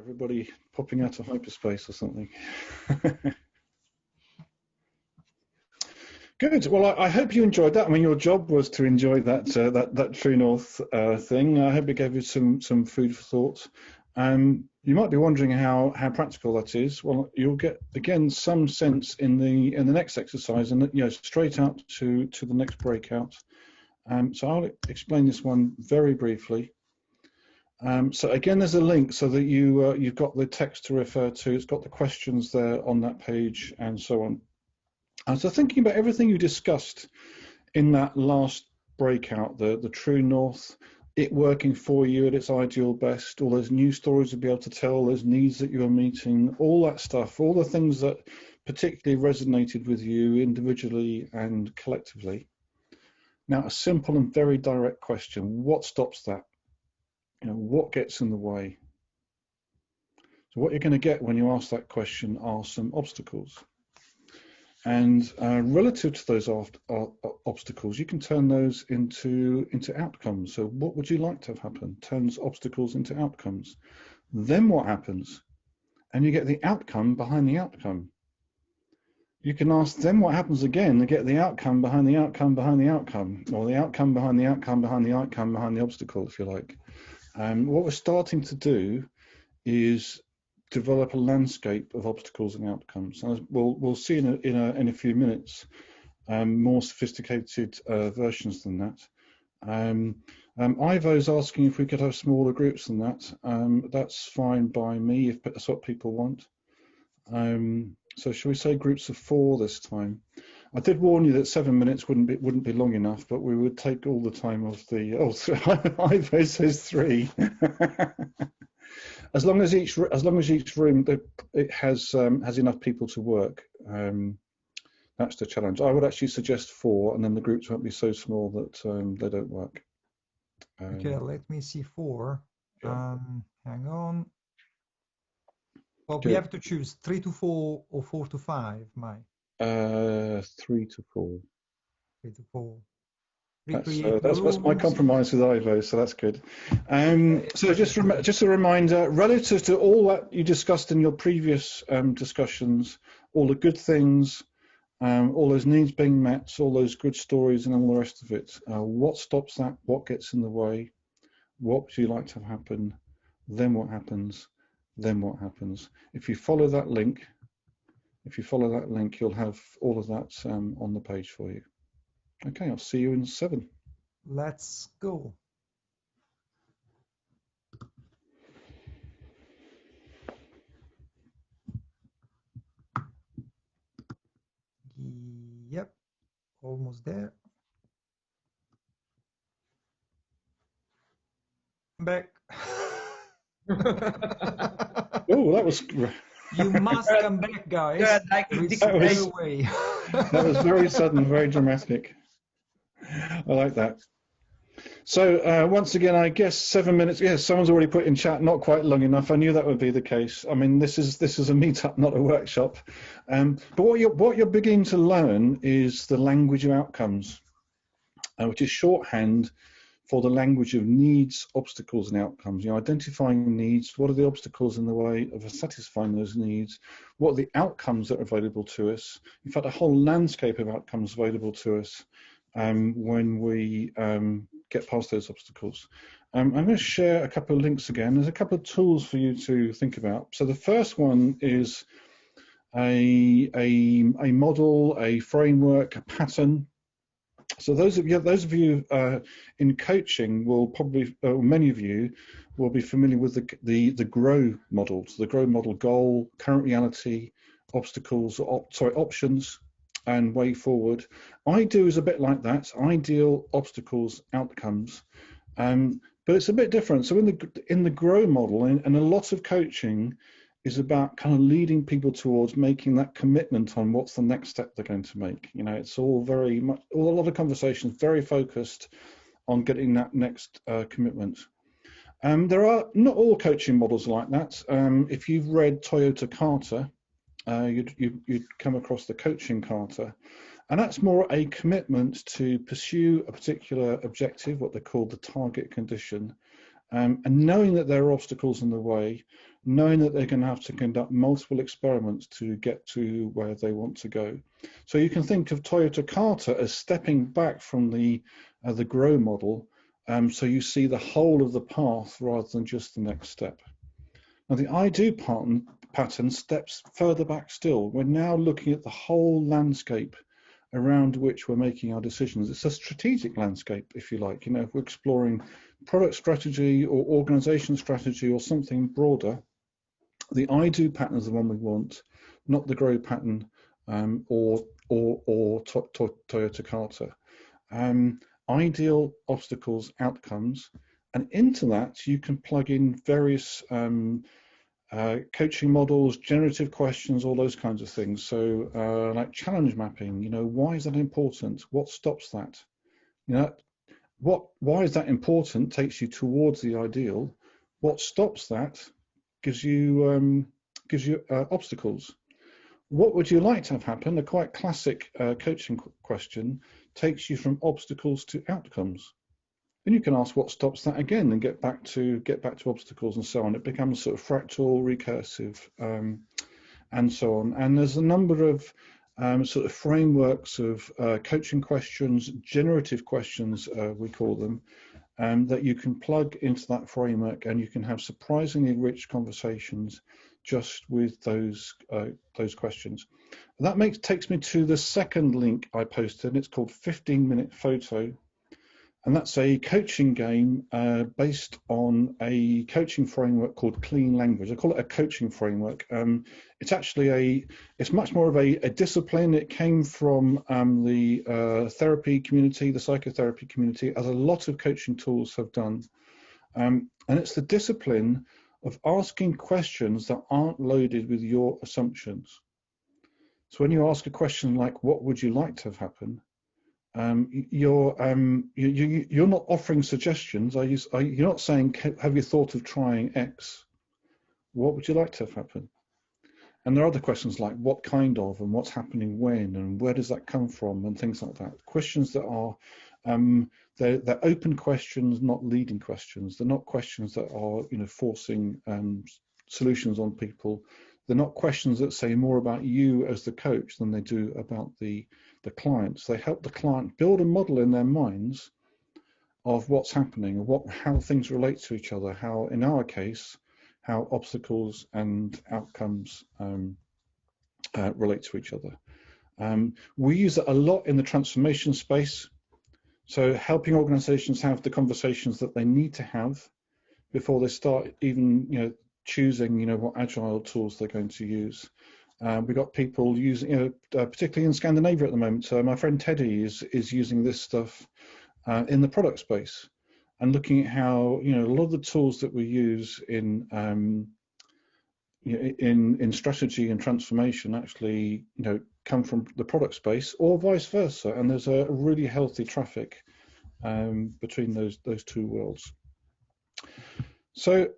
Everybody popping out of hyperspace or something. Good. Well, I hope you enjoyed that. I mean, your job was to enjoy that that True North thing. I hope it gave you some food for thought. You might be wondering how practical that is. Well, you'll get again some sense in the next exercise, and straight out to the next breakout. So I'll explain this one very briefly. So again, there's a link so that you've got the text to refer to. It's got the questions there on that page and so on. And so thinking about everything you discussed in that last breakout, the True North, it working for you at its ideal best, all those new stories to be able to tell, those needs that you are meeting, all that stuff, all the things that particularly resonated with you individually and collectively. Now, a simple and very direct question: what stops that? What gets in the way? So what you're going to get when you ask that question are some obstacles. And relative to those obstacles, you can turn those into outcomes. So what would you like to have happen? Turns obstacles into outcomes. Then what happens? And you get the outcome behind the outcome. You can ask them what happens again to get the outcome behind the outcome behind the outcome, or the outcome behind the outcome behind the outcome behind the obstacle, if you like. What we're starting to do is develop a landscape of obstacles and outcomes. And we'll see in a few minutes more sophisticated versions than that. Ivo's asking if we could have smaller groups than that. That's fine by me if that's what people want. So shall we say groups of 4 this time? I did warn you that 7 minutes wouldn't be long enough, but we would take all the time of the. Oh, Ivo says 3. As long as each room it has enough people to work, that's the challenge. I would actually suggest 4, and then the groups won't be so small that they don't work. Okay, let me see 4. Yeah. Hang on. Well, Good. we have to choose 3 to 4 or 4 to 5, Mike. 3 to 4. 3 to 4. That's my compromise with Ivo, so that's good. So just a reminder, relative to all that you discussed in your previous discussions, all the good things, all those needs being met, all those good stories and all the rest of it, what stops that? What gets in the way? What would you like to have happen? Then what happens? Then what happens? If you follow that link, you'll have all of that on the page for you. Okay, I'll see you in 7. Let's go. Yep, almost there. Back. Oh, that was. You must come back, guys. That was very sudden, very dramatic. I like that. So once again, I guess 7 minutes. Yes, someone's already put in chat. Not quite long enough. I knew that would be the case. I mean, this is a meetup, not a workshop. But what you're beginning to learn is the language of outcomes, which is shorthand for the language of needs, obstacles, and outcomes. Identifying needs. What are the obstacles in the way of satisfying those needs? What are the outcomes that are available to us? In fact, a whole landscape of outcomes available to us when we get past those obstacles. I'm going to share a couple of links again. There's a couple of tools for you to think about. So the first one is a model, a framework, a pattern. So those of you in coaching will probably, many of you will be familiar with the GROW model. So the GROW model: goal, current reality, obstacles, options, and way forward. IDO is a bit like that: ideal, obstacles, outcomes. But it's a bit different. So in the GROW model, and a lot of coaching is about kind of leading people towards making that commitment on what's the next step they're going to make. It's all very much, a lot of conversations very focused on getting that next commitment. There are not all coaching models like that. If you've read Toyota Carter, you'd come across the coaching Carter, and that's more a commitment to pursue a particular objective, what they call the target condition, and knowing that there are obstacles in the way, knowing that they're going to have to conduct multiple experiments to get to where they want to go. So you can think of Toyota Carter as stepping back from the grow model, so you see the whole of the path rather than just the next step. Now the I do pattern steps further back still. We're now looking at the whole landscape around which we're making our decisions. It's a strategic landscape, if you like. You know, if we're exploring product strategy or organization strategy or something broader, the I do pattern is the one we want, not the grow pattern or Toyota Carter. Ideal, obstacles, outcomes, and into that you can plug in various coaching models, generative questions, all those kinds of things. So like challenge mapping, you know, why is that important? What stops that? You know, why is that important takes you towards the ideal. What stops that gives you obstacles. What would you like to have happen? A quite classic coaching question takes you from obstacles to outcomes. Then you can ask what stops that again and get back to obstacles and so on. It becomes sort of fractal, recursive, and so on. And there's a number of sort of frameworks of coaching questions, generative questions, we call them, that you can plug into that framework, and you can have surprisingly rich conversations just with those questions. And that takes me to the second link I posted. It's called 15-Minute Photo. And that's a coaching game based on a coaching framework called Clean Language. I call it a coaching framework. It's actually it's much more of a discipline. It came from the therapy community, the psychotherapy community, as a lot of coaching tools have done. And it's the discipline of asking questions that aren't loaded with your assumptions. So when you ask a question like, what would you like to have happen? You're not offering suggestions. You're not saying, have you thought of trying X? What would you like to have happen? And there are other questions like what kind of, and what's happening when, and where does that come from, and things like that. Questions that are they're open questions, not leading questions. They're not questions that are, you know, forcing solutions on people. They're not questions that say more about you as the coach than they do about the clients. They help the client build a model in their minds of what's happening, how things relate to each other, how, in our case, how obstacles and outcomes relate to each other. We use it a lot in the transformation space. So helping organizations have the conversations that they need to have before they start even, you know, choosing, you know, what agile tools they're going to use. We've got people using, you know, particularly in Scandinavia at the moment. My friend Teddy is using this stuff in the product space, and looking at how, you know, a lot of the tools that we use in strategy and transformation actually, you know, come from the product space or vice versa. And there's a really healthy traffic between those two worlds. So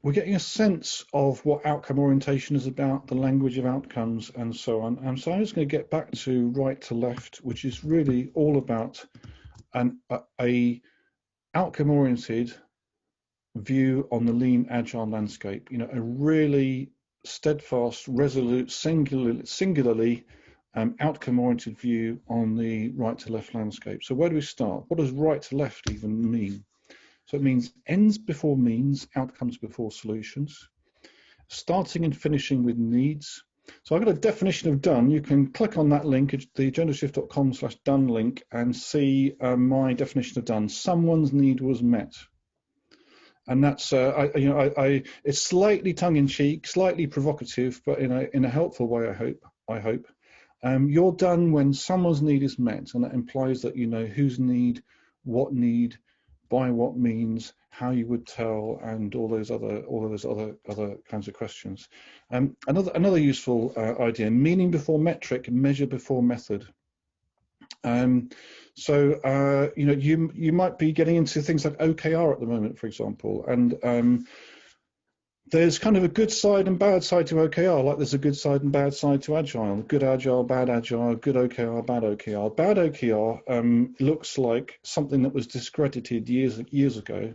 we're getting a sense of what outcome orientation is about, the language of outcomes, and so on. And so I'm just going to get back to right to left, which is really all about a outcome-oriented view on the lean agile landscape. You know, a really steadfast, resolute, singularly outcome-oriented view on the right to left landscape. So where do we start? What does right to left even mean? So it means ends before means, outcomes before solutions, starting and finishing with needs. So I've got a definition of done. You can click on that link, the agendashift.com/done link, and see my definition of done. Someone's need was met. And that's, it's slightly tongue-in-cheek, slightly provocative, but in a helpful way, I hope. You're done when someone's need is met, and that implies that you know whose need, by what means, how you would tell, and all those other kinds of questions. Another useful idea: meaning before metric, measure before method. So you know, you might be getting into things like OKR at the moment, for example, and there's kind of a good side and bad side to OKR, like there's a good side and bad side to Agile. Good Agile, bad Agile, good OKR, bad OKR. Bad OKR looks like something that was discredited years ago,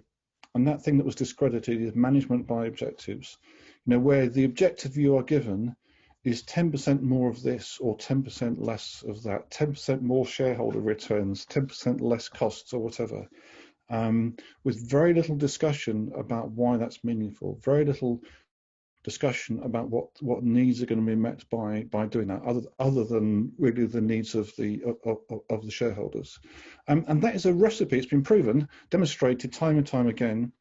and that thing that was discredited is management by objectives. Where the objective you are given is 10% more of this or 10% less of that, 10% more shareholder returns, 10% less costs or whatever, with very little discussion about why that's meaningful, very little discussion about what needs are going to be met by doing that, other than really the needs of the shareholders, and that is a recipe. It's been proven, demonstrated time and time again,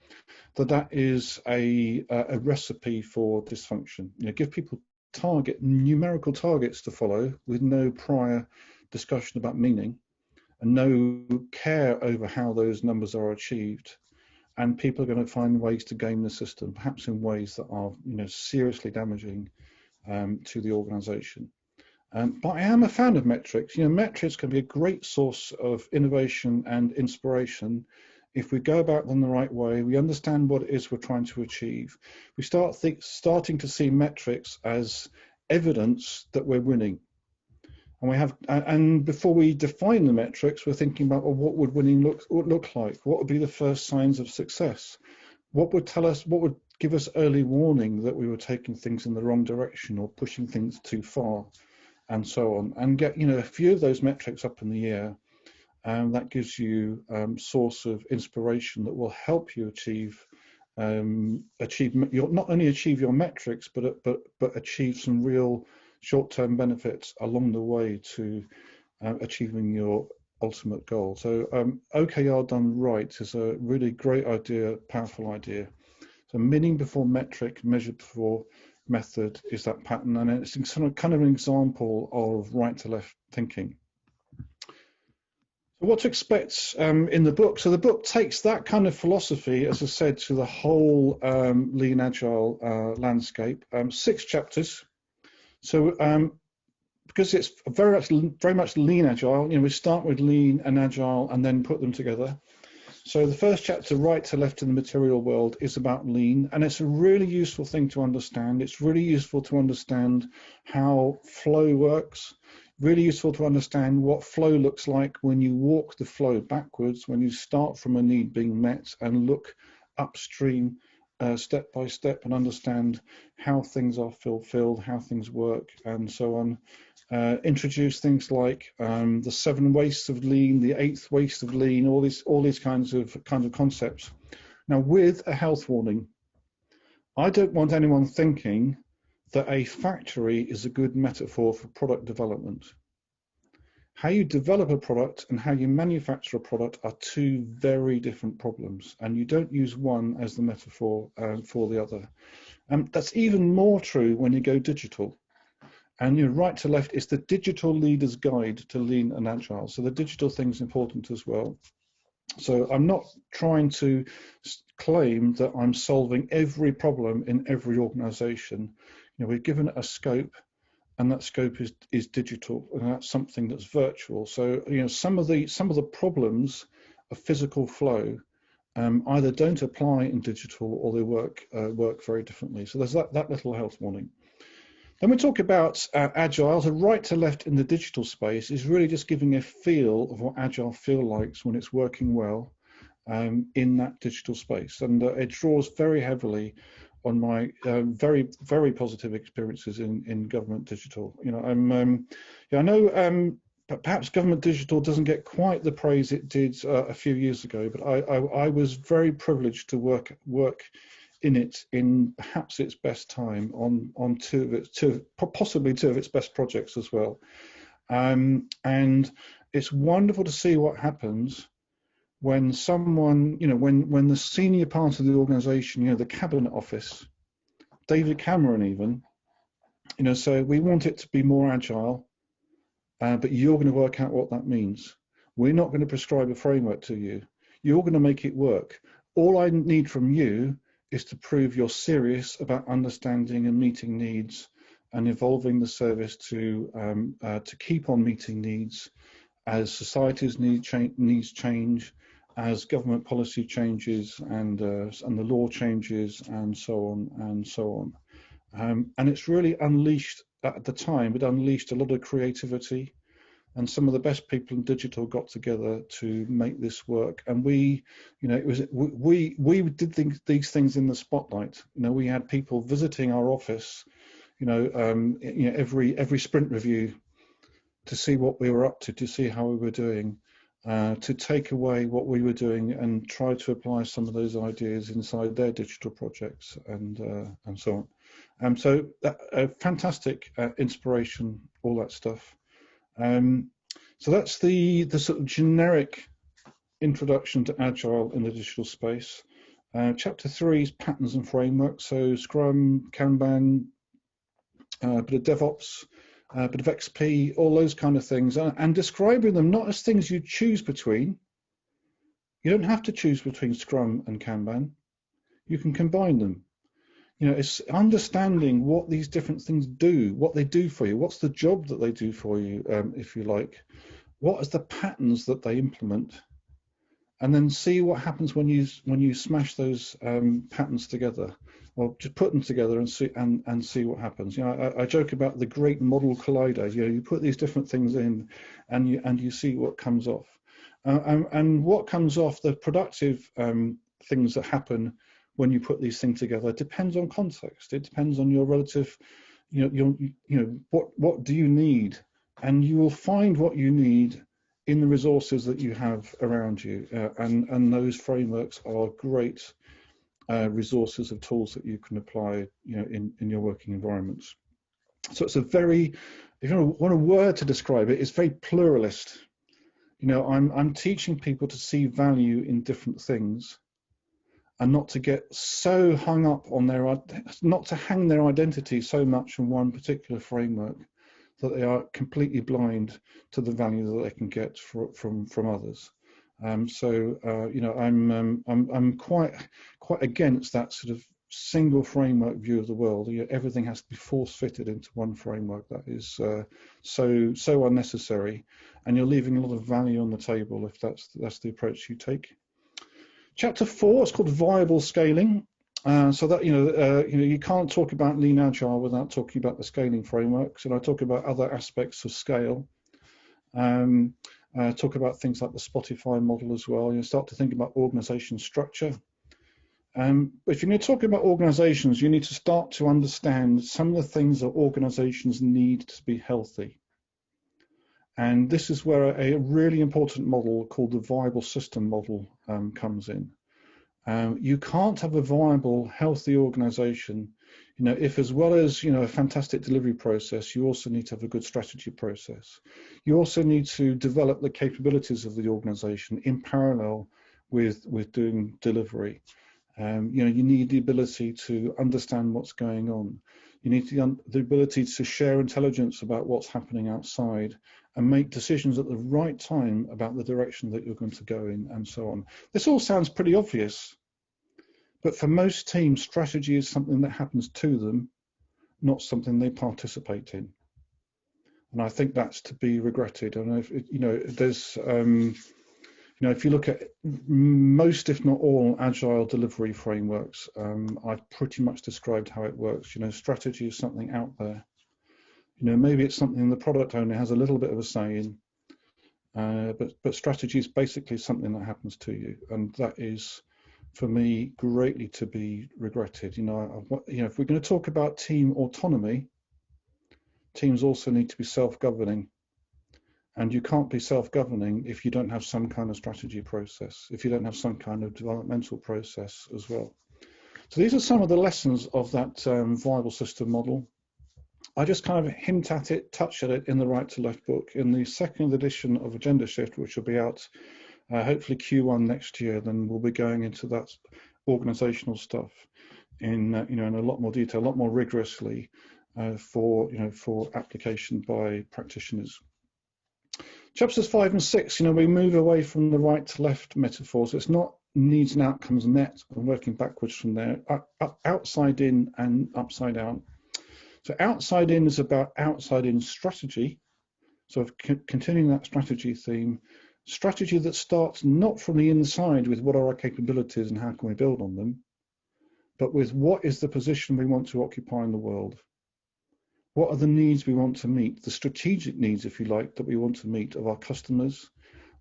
that is a recipe for dysfunction. Give people numerical targets to follow with no prior discussion about meaning and no care over how those numbers are achieved. And people are going to find ways to game the system, perhaps in ways that are, seriously damaging to the organization. But I am a fan of metrics. Metrics can be a great source of innovation and inspiration if we go about them the right way. We understand what it is we're trying to achieve. We starting to see metrics as evidence that we're winning. And before we define the metrics, we're thinking about, well, what would winning look like? What would be the first signs of success? What would give us early warning that we were taking things in the wrong direction or pushing things too far, and so on? And get a few of those metrics up in the air, and that gives you source of inspiration that will help you not only achieve your metrics, but achieve some real short-term benefits along the way to achieving your ultimate goal. So OKR done right is a really great idea, powerful idea. So meaning before metric, measure before method is that pattern, and it's kind of an example of right to left thinking. So what to expect in the book? So the book takes that kind of philosophy, as I said, to the whole lean agile landscape. 6 chapters. So because it's very much lean agile, we start with lean and agile and then put them together. So the first chapter, right to left in the material world, is about lean, and it's a really useful thing to understand. It's really useful to understand how flow works, really useful to understand what flow looks like when you walk the flow backwards, when you start from a need being met and look upstream step by step and understand how things are fulfilled, how things work, and so on. Introduce things like the 7 wastes of lean, the 8th waste of lean, all these kinds of concepts. Now, with a health warning, I don't want anyone thinking that a factory is a good metaphor for product development. How you develop a product and how you manufacture a product are 2 very different problems, and you don't use one as the metaphor for the other. That's even more true when you go digital. And right to left is the digital leader's guide to lean and agile. So the digital thing is important as well. So I'm not trying to claim that I'm solving every problem in every organization. We're given a scope, and that scope is digital, and that's something that's virtual. So some of the problems of physical flow either don't apply in digital or they work very differently. So there's that little health warning. Then we talk about agile. So right to left in the digital space is really just giving a feel of what agile feels like when it's working well in that digital space, and it draws very heavily on my very, very positive experiences in government digital. I know perhaps government digital doesn't get quite the praise it did a few years ago, but I was very privileged to work in it in perhaps its best time on possibly two of its best projects as well. And it's wonderful to see what happens when someone, when the senior part of the organization, the cabinet office, David Cameron even, so we want it to be more agile, but you're going to work out what that means. We're not going to prescribe a framework to you. You're going to make it work. All I need from you is to prove you're serious about understanding and meeting needs and evolving the service to keep on meeting needs as society's needs change, as government policy changes and the law changes, and so on and so on. And it's really unleashed, at the time, it unleashed a lot of creativity, and some of the best people in digital got together to make this work. And we, it was we did these things in the spotlight. We had people visiting our office, every sprint review to see what we were up to see how we were doing, to take away what we were doing and try to apply some of those ideas inside their digital projects and so on. So fantastic inspiration, all that stuff. So that's the sort of generic introduction to Agile in the digital space. Chapter 3 is patterns and frameworks. So Scrum, Kanban, a bit of DevOps, a bit of XP, all those kind of things, and describing them not as things you choose between. You don't have to choose between Scrum and Kanban. You can combine them. It's understanding what these different things do, what they do for you, what's the job that they do for you, if you like, what is the patterns that they implement, and then see what happens when you smash those patterns together, or just put them together and see what happens. I joke about the great model collider. You put these different things in, and you see what comes off, and what comes off, the productive things that happen when you put these things together, depends on context. It depends on your relative, what do you need, and you will find what you need in the resources that you have around you, and those frameworks are great resources of tools that you can apply, in your working environments. So it's a very, if you want a word to describe it, it's very pluralist. I'm teaching people to see value in different things, and not to get so hung up on not to hang their identity so much on one particular framework that they are completely blind to the value that they can get from others. I'm quite against that sort of single framework view of the world. Everything has to be force fitted into one framework. That is so unnecessary, and you're leaving a lot of value on the table if that's the approach you take. Chapter 4 is called viable scaling. So that you can't talk about lean agile without talking about the scaling frameworks, and I talk about other aspects of scale. Talk about things like the Spotify model as well. You start to think about organization structure. But if you're going to talk about organizations, you need to start to understand some of the things that organizations need to be healthy. And this is where a really important model called the viable system model comes in. You can't have a viable, healthy organization, if, as well as a fantastic delivery process, you also need to have a good strategy process. You also need to develop the capabilities of the organization in parallel with doing delivery. You need the ability to understand what's going on. You need the ability to share intelligence about what's happening outside and make decisions at the right time about the direction that you're going to go in, and so on. This all sounds pretty obvious, but for most teams, strategy is something that happens to them, not something they participate in. And I think that's to be regretted. And if you look at most, if not all, agile delivery frameworks, I've pretty much described how it works. Strategy is something out there. Maybe it's something the product owner has a little bit of a say in, but strategy is basically something that happens to you, and that is, for me, greatly to be regretted. If we're going to talk about team autonomy, teams also need to be self-governing, and you can't be self-governing if you don't have some kind of strategy process, if you don't have some kind of developmental process as well. So these are some of the lessons of that viable system model. I just kind of hint at it, touch at it in the Right to Left book. In the second edition of Agenda Shift, which will be out hopefully Q1 next year, then we'll be going into that organizational stuff in a lot more detail, a lot more rigorously for application by practitioners. Chapters 5 and 6, we move away from the right to left metaphors. It's not needs and outcomes met and working backwards from there, outside in and upside out. So outside in is about outside in strategy. So continuing that strategy theme, strategy that starts not from the inside with what are our capabilities and how can we build on them, but with what is the position we want to occupy in the world. What are the needs we want to meet? The strategic needs, if you like, that we want to meet of our customers.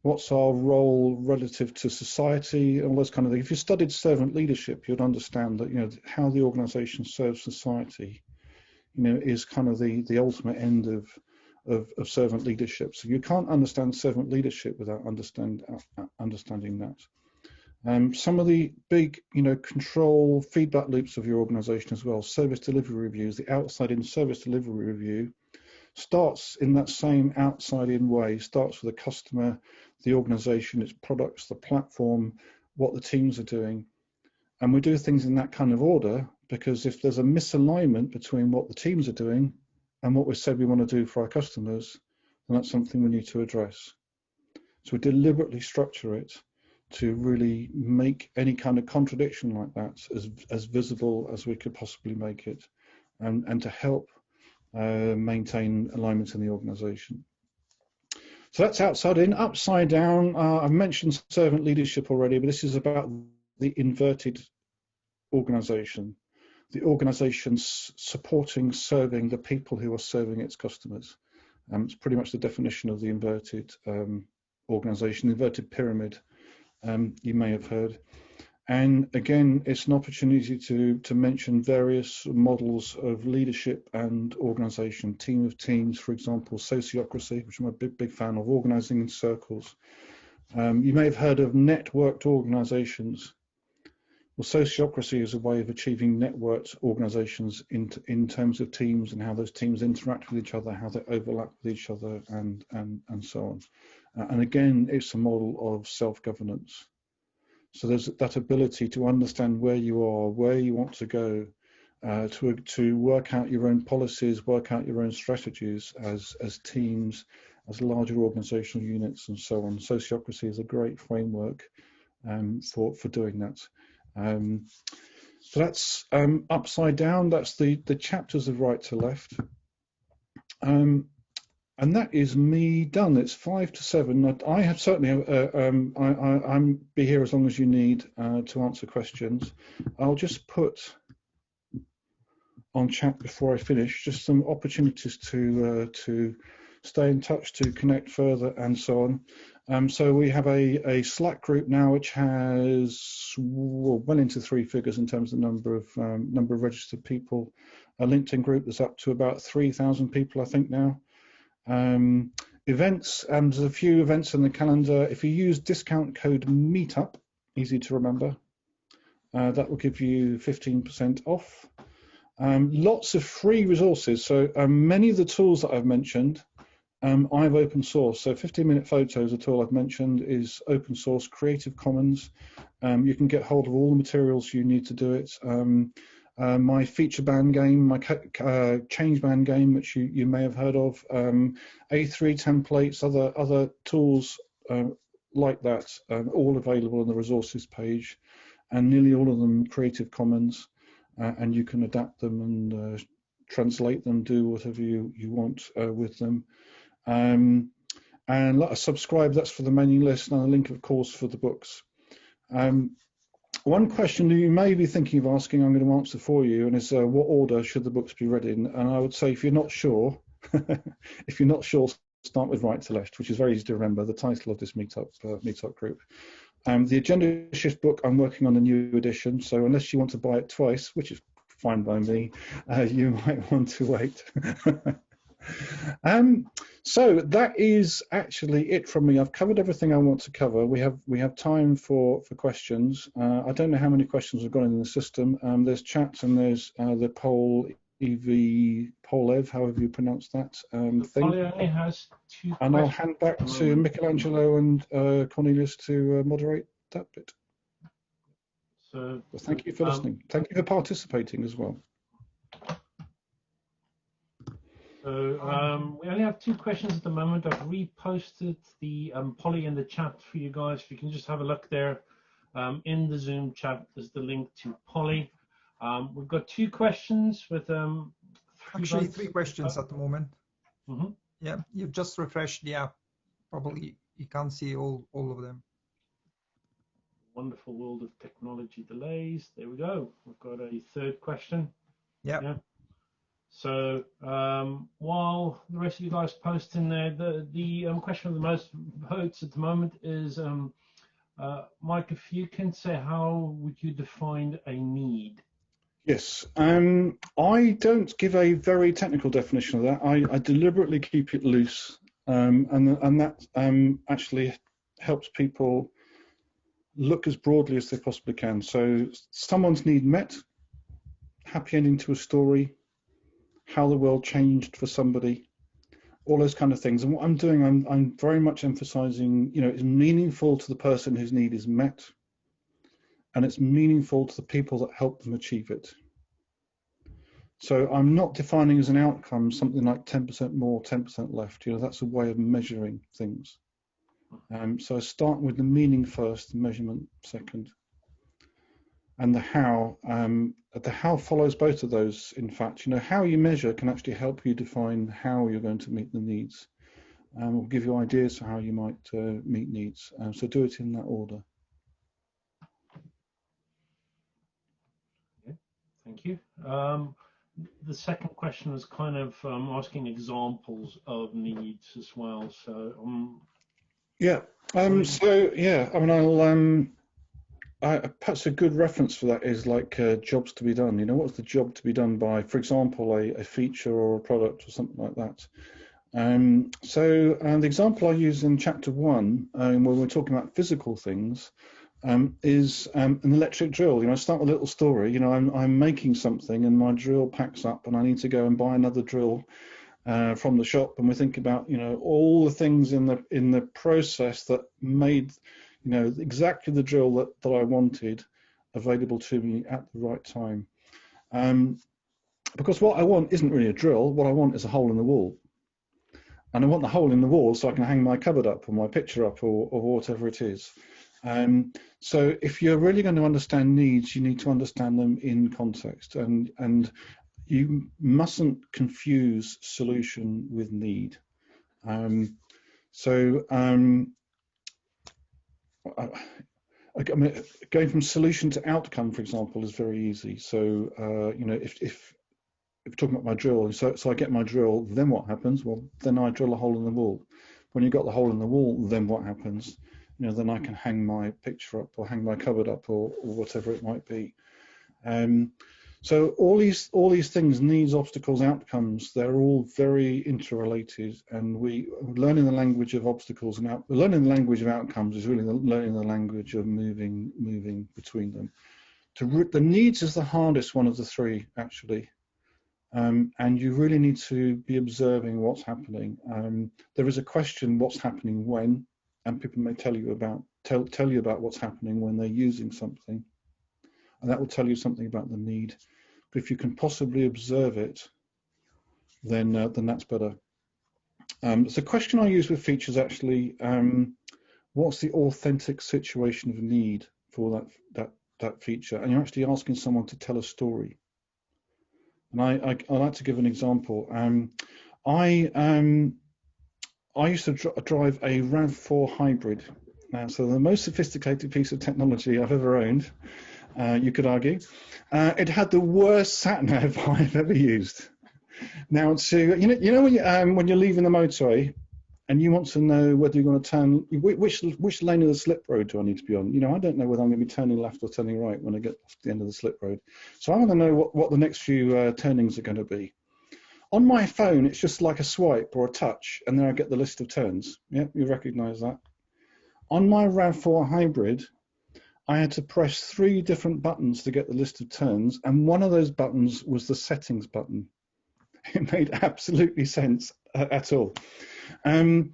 What's our role relative to society, and all those kind of things. If you studied servant leadership, you'd understand that, you know, how the organization serves society, you know, is kind of the ultimate end of servant leadership. So you can't understand servant leadership without understanding that. Some of the big, you know, control feedback loops of your organization as well. Service delivery reviews, the outside-in service delivery review starts in that same outside-in way, starts with the customer, the organization, its products, the platform, what the teams are doing. And we do things in that kind of order because if there's a misalignment between what the teams are doing and what we said we want to do for our customers, then that's something we need to address. So we deliberately structure it to really make any kind of contradiction like that as visible as we could possibly make it, and to help maintain alignment in the organization. So that's outside in. Upside down, I've mentioned servant leadership already, but this is about the inverted organization. The organization supporting, serving the people who are serving its customers. It's pretty much the definition of the inverted organization, the inverted pyramid. You may have heard. And again, it's an opportunity to mention various models of leadership and organization. Team of teams, for example, sociocracy, which I'm a big fan of, organizing in circles. You may have heard of networked organizations. Well, sociocracy is a way of achieving networked organizations in terms of teams and how those teams interact with each other, how they overlap with each other, and so on. And again, it's a model of self-governance. So there's that ability to understand where you are, where you want to go, to work out your own policies, work out your own strategies as teams, as larger organizational units, and so on. Sociocracy is a great framework for doing that. So that's upside down. That's the chapters of right to left. And that is me done. It's 5 to 7. I have certainly, I'm be here as long as you need to answer questions. I'll just put on chat before I finish just some opportunities to stay in touch, to connect further, and so on. So we have a Slack group now which has well into 3 figures in terms of the number of registered people. A LinkedIn group that's up to about 3,000 people, I think now. Events, there's a few events in the calendar. If you use discount code MEETUP, easy to remember, that will give you 15% off. Lots of free resources. So many of the tools that I've mentioned, I've open source. So 15-minute photos, a tool I've mentioned, is open source, Creative Commons. You can get hold of all the materials you need to do it. My feature band game, my change band game, which you may have heard of, A3 templates, other tools like that, all available on the resources page, and nearly all of them Creative Commons, and you can adapt them and translate them, do whatever you want with them. And subscribe, that's for the mailing list, and a link, of course, for the books. One question that you may be thinking of asking, I'm going to answer for you, and is what order should the books be read in? And I would say, if you're not sure, start with right to left, which is very easy to remember, the title of this meetup group. The Agenda Shift book, I'm working on a new edition, so unless you want to buy it twice, which is fine by me, you might want to wait. So that is actually it from me. I've covered everything I want to cover. We have time for questions. I don't know how many questions we've got in the system. There's chat and there's the poll, Polev, however you pronounce that thing. Only has 2 and I'll hand back to Michelangelo and Cornelius to moderate that bit. So thank you for listening. Thank you for participating as well. So we only have 2 questions at the moment. I've reposted the poly in the chat for you guys. If you can just have a look there in the Zoom chat, there's the link to poly. We've got 2 questions with actually 3 questions at the moment. Mm-hmm. Yeah, you've just refreshed the app. Probably you can't see all of them. Wonderful world of technology delays. There we go. We've got a 3rd question. Yeah. So while the rest of you guys post in there, the question with the most votes at the moment is, Mike, if you can say, how would you define a need? Yes, I don't give a very technical definition of that. I deliberately keep it loose, and that actually helps people look as broadly as they possibly can. So someone's need met, happy ending to a story, how the world changed for somebody, all those kind of things. And what I'm doing, I'm very much emphasizing, it's meaningful to the person whose need is met, and it's meaningful to the people that help them achieve it. So I'm not defining as an outcome something like 10% more, 10% left. That's a way of measuring things. So I start with the meaning first, the measurement second, and the how follows both of those. In fact, how you measure can actually help you define how you're going to meet the needs. We'll give you ideas for how you might meet needs. So do it in that order. Okay, thank you. The second question was kind of asking examples of needs as well. So perhaps a good reference for that is like jobs to be done. What's the job to be done by, for example, a feature or a product or something like that. The example I use in chapter 1, when we're talking about physical things, is an electric drill. I start with a little story. I'm making something and my drill packs up and I need to go and buy another drill from the shop, and we think about all the things in the process that made exactly the drill that I wanted available to me at the right time. Because what I want isn't really a drill. What I want is a hole in the wall. And I want the hole in the wall so I can hang my cupboard up or my picture up or whatever it is. So if you're really going to understand needs, you need to understand them in context, and you mustn't confuse solution with need. Going from solution to outcome, for example, is very easy. So if we're talking about my drill, so I get my drill, then what happens? Well, then I drill a hole in the wall. When you've got the hole in the wall, then what happens? Then I can hang my picture up or hang my cupboard up or whatever it might be. So all these things, needs, obstacles, outcomes, they're all very interrelated, and learning the language of obstacles and learning the language of outcomes is really learning the language of moving between them. The needs is the hardest one of the three, actually. And you really need to be observing what's happening. There is a question, what's happening when, and people may tell you about what's happening when they're using something, and that will tell you something about the need. But if you can possibly observe it, then that's better. The question I use with features actually, what's the authentic situation of need for that feature? And you're actually asking someone to tell a story. And I like to give an example. I used to drive a RAV4 hybrid. So the most sophisticated piece of technology I've ever owned, you could argue. It had the worst sat-nav I've ever used. Now, when you're leaving the motorway and you want to know whether you're going to turn, which lane of the slip road do I need to be on? I don't know whether I'm going to be turning left or turning right when I get to the end of the slip road. So I want to know what the next few turnings are going to be. On my phone, it's just like a swipe or a touch, and then I get the list of turns. Yeah, you recognize that. On my RAV4 hybrid, I had to press 3 different buttons to get the list of turns, and one of those buttons was the settings button. It made absolutely sense at all. And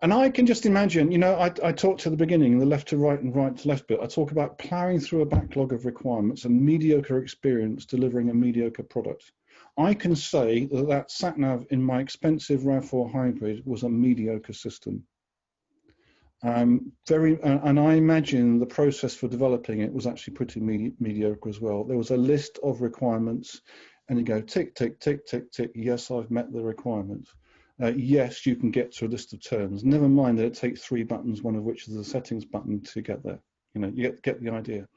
I can just imagine, I talked at the beginning, the left to right and right to left bit. I talk about plowing through a backlog of requirements and mediocre experience delivering a mediocre product. I can say that sat-nav in my expensive RAV4 hybrid was a mediocre system. And I imagine the process for developing it was actually pretty mediocre as well. There was a list of requirements, and you go tick, tick, tick, tick, tick. Yes, I've met the requirement. Yes, you can get to a list of turns. Never mind that it takes 3 buttons, one of which is the settings button to get there. You get the idea.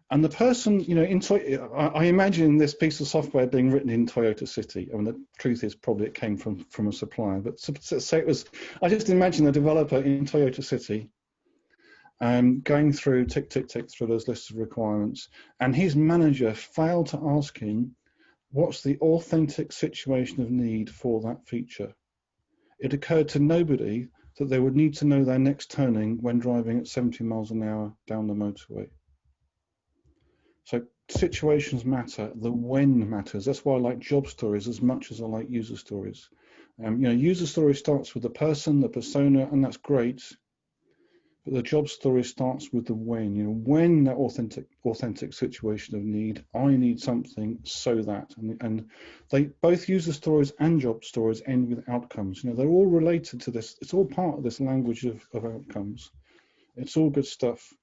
And the person, you know, I imagine this piece of software being written in Toyota City. I mean, the truth is probably it came from a supplier, but say it was, I just imagine the developer in Toyota City going through, tick, tick, tick through those lists of requirements, and his manager failed to ask him, what's the authentic situation of need for that feature? It occurred to nobody that they would need to know their next turning when driving at 70 miles an hour down the motorway. So situations matter, the when matters. That's why I like job stories as much as I like user stories. You know, user story starts with the person, the persona, and that's great. But the job story starts with the when. You know, when that authentic situation of need, I need something so that, and they both user stories and job stories end with outcomes. You know, they're all related to this. It's all part of this language of outcomes. It's all good stuff.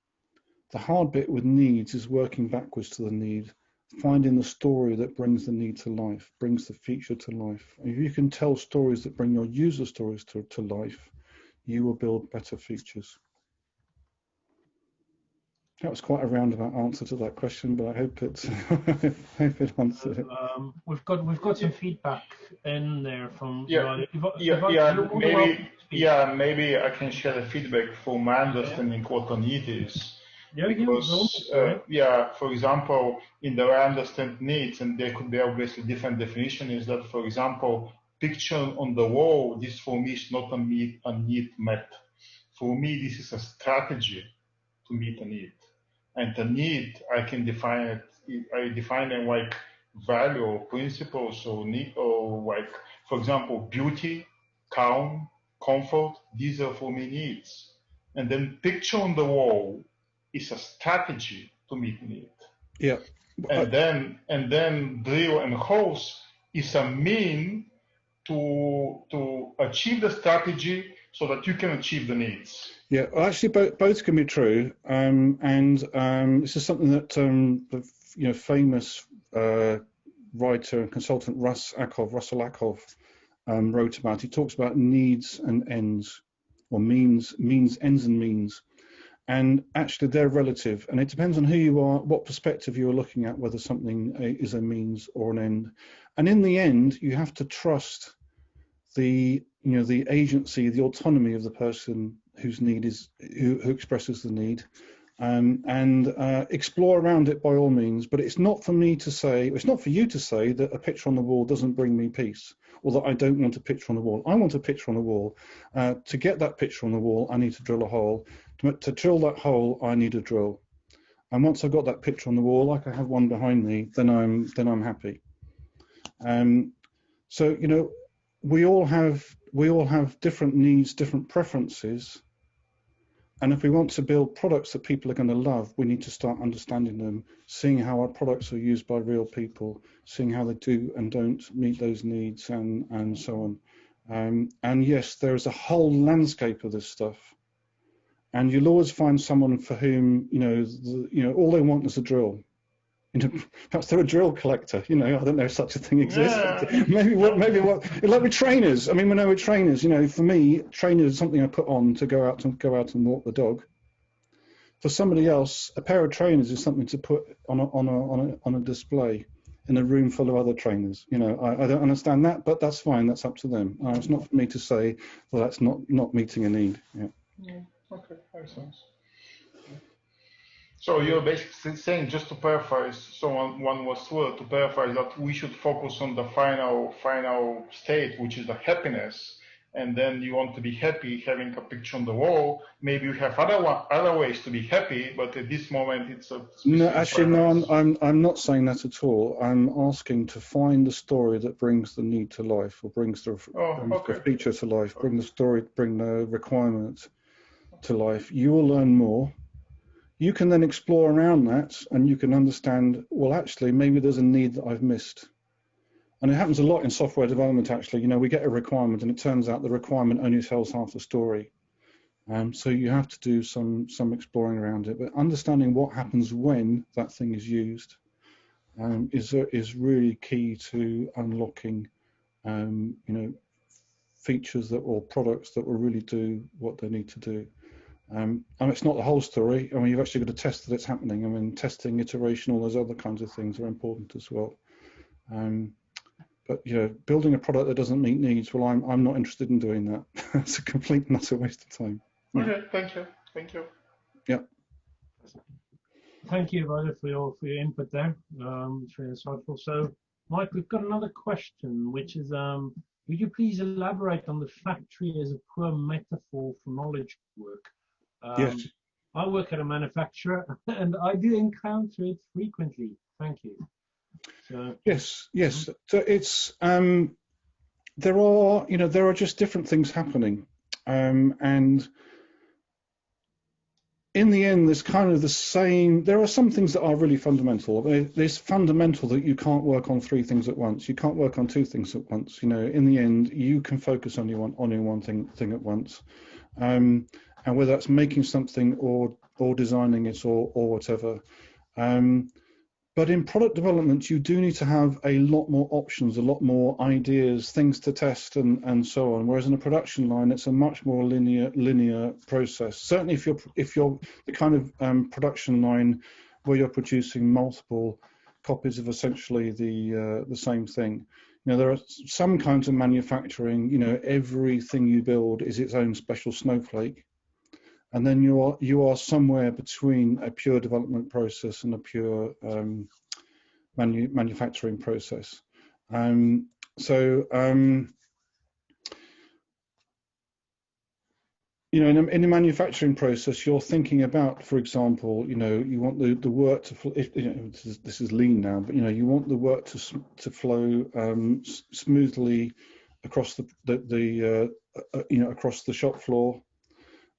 The hard bit with needs is working backwards to the need, finding the story that brings the need to life, brings the feature to life. If you can tell stories that bring your user stories to life, you will build better features. That was quite a roundabout answer to that question, but I hope it answered it. We've got some feedback in there from maybe I can share the feedback from my understanding what a need is. Because for example, in the way I understand needs, and there could be obviously different definition, is that, for example, picture on the wall, this for me is not a need met. For me, this is a strategy to meet a need. And the need, I can define it, I define them like value or principles or need, or like, for example, beauty, calm, comfort, these are for me needs. And then picture on the wall is a strategy to meet need. Yeah. And then drill and hose is a mean to achieve the strategy so that you can achieve the needs. Yeah, well, actually, both can be true, and this is something that the famous writer and consultant Russell Ackoff wrote about. He talks about needs and ends, or ends and means, and actually they're relative, and it depends on who you are, what perspective you are looking at, whether something is a means or an end. And in the end, you have to trust the agency, the autonomy of the person whose need is who expresses the need, and explore around it by all means. But it's not for me to say, it's not for you to say that a picture on the wall doesn't bring me peace, or that I don't want a picture on the wall. I want a picture on the wall. To get that picture on the wall, I need to drill a hole. To drill that hole, I need a drill. And once I've got that picture on the wall, like I have one behind me, then I'm happy. So we all have different needs, different preferences, and if we want to build products that people are going to love, we need to start understanding them, seeing how our products are used by real people, seeing how they do and don't meet those needs, and so on. And yes, there is a whole landscape of this stuff, and you'll always find someone for whom all they want is a drill. Perhaps they're a drill collector. I don't know if such a thing exists. Yeah. maybe like with trainers. I mean, we know with trainers. For me, trainers is something I put on to go out and walk the dog. For somebody else, a pair of trainers is something to put on a display in a room full of other trainers. I don't understand that, but that's fine. That's up to them. It's not for me to say, well, that's not meeting a need. Yeah. Okay, makes sense. So you're basically saying, just to paraphrase, one was to paraphrase, that we should focus on the final state, which is the happiness, and then you want to be happy having a picture on the wall. Maybe you have other ways to be happy, but at this moment it's a no. Actually, no. I'm not saying that at all. I'm asking to find the story that brings the need to life, or brings the feature to life, bring the requirement to life. You will learn more. You can then explore around that, and you can understand, well, actually, maybe there's a need that I've missed. And it happens a lot in software development, actually. We get a requirement, and it turns out the requirement only tells half the story. So you have to do some exploring around it. But understanding what happens when that thing is used is really key to unlocking, features or products that will really do what they need to do. And it's not the whole story. I mean, you've actually got to test that it's happening. I mean, testing, iteration, all those other kinds of things are important as well. But you know, building a product that doesn't meet needs, well, I'm not interested in doing that. It's a complete and utter waste of time. Okay, thank you. Thank you. Yeah. Thank you, Roger, for your input there. It's very insightful. So, Mike, we've got another question, which is, would you please elaborate on the factory as a poor metaphor for knowledge work? Yes. I work at a manufacturer, and I do encounter it frequently. Thank you. So, yes. So it's there are just different things happening, and in the end, there's kind of the same. There are some things that are really fundamental. It's fundamental that you can't work on 3 things at once. You can't work on 2 things at once. You know, in the end, you can focus on one thing at once, and whether that's making something or designing it or whatever. But in product development, you do need to have a lot more options, a lot more ideas, things to test, and so on. Whereas in a production line, it's a much more linear process. Certainly, if you're the kind of production line where you're producing multiple copies of essentially the same thing. You know, there are some kinds of manufacturing. You know, everything you build is its own special snowflake. And then you are somewhere between a pure development process and a pure manufacturing process. You know, in a manufacturing process, you're thinking about, for example, you know, you want the work to flow. You know, this is lean now, but you know, you want the work to flow smoothly across across the shop floor.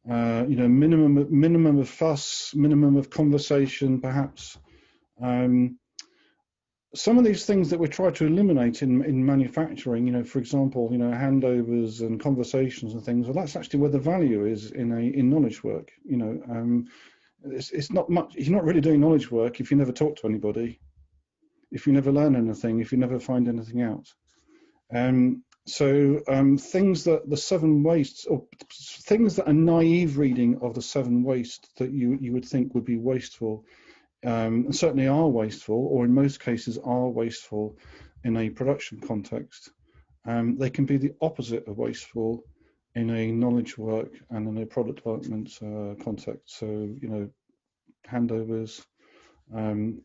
You know, minimum of fuss, minimum of conversation, perhaps. Some of these things that we try to eliminate in manufacturing, you know, for example, you know, handovers and conversations and things. Well, that's actually where the value is in knowledge work. You know, it's not much. You're not really doing knowledge work if you never talk to anybody, if you never learn anything, if you never find anything out. So things that the 7 wastes, or things that a naive reading of the 7 wastes that you would think would be wasteful, certainly are wasteful, or in most cases are wasteful in a production context. They can be the opposite of wasteful in a knowledge work and in a product development context. So you know, handovers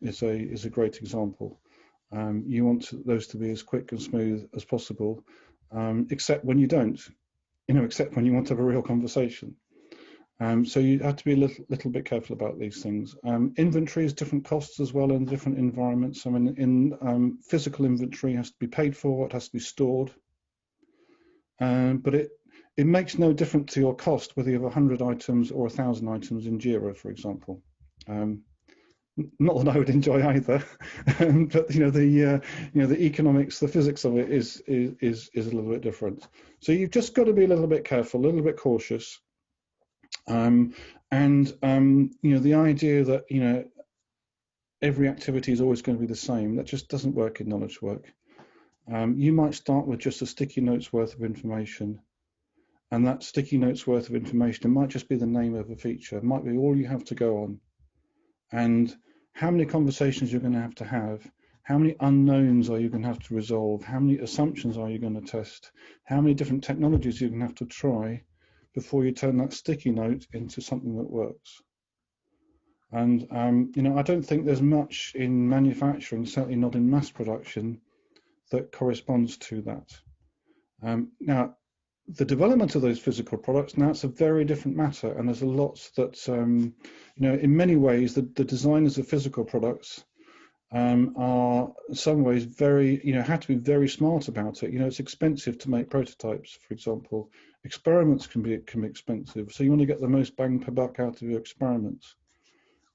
is a great example. You want those to be as quick and smooth as possible. Except when you don't, you know, except when you want to have a real conversation. So you have to be a little bit careful about these things. Inventory is different costs as well in different environments. I mean, in physical inventory has to be paid for, it has to be stored. But it makes no difference to your cost whether you have 100 items or 1,000 items in Jira, for example. Not that I would enjoy either, but you know, the economics, the physics of it is a little bit different. So you've just got to be a little bit careful, a little bit cautious, and you know, the idea that you know every activity is always going to be the same, that just doesn't work in knowledge work. You might start with just a sticky notes worth of information, and that sticky notes worth of information, it might just be the name of a feature, it might be all you have to go on. And how many conversations you're going to have, how many unknowns are you going to have to resolve, how many assumptions are you going to test, how many different technologies you're going to have to try before you turn that sticky note into something that works. And you know, I don't think there's much in manufacturing, certainly not in mass production, that corresponds to that. Now, the development of those physical products, now it's a very different matter, and there's a lot that, you know, in many ways, the designers of physical products are in some ways very, you know, have to be very smart about it. You know, it's expensive to make prototypes, for example. Experiments can be expensive, so you want to get the most bang per buck out of your experiments.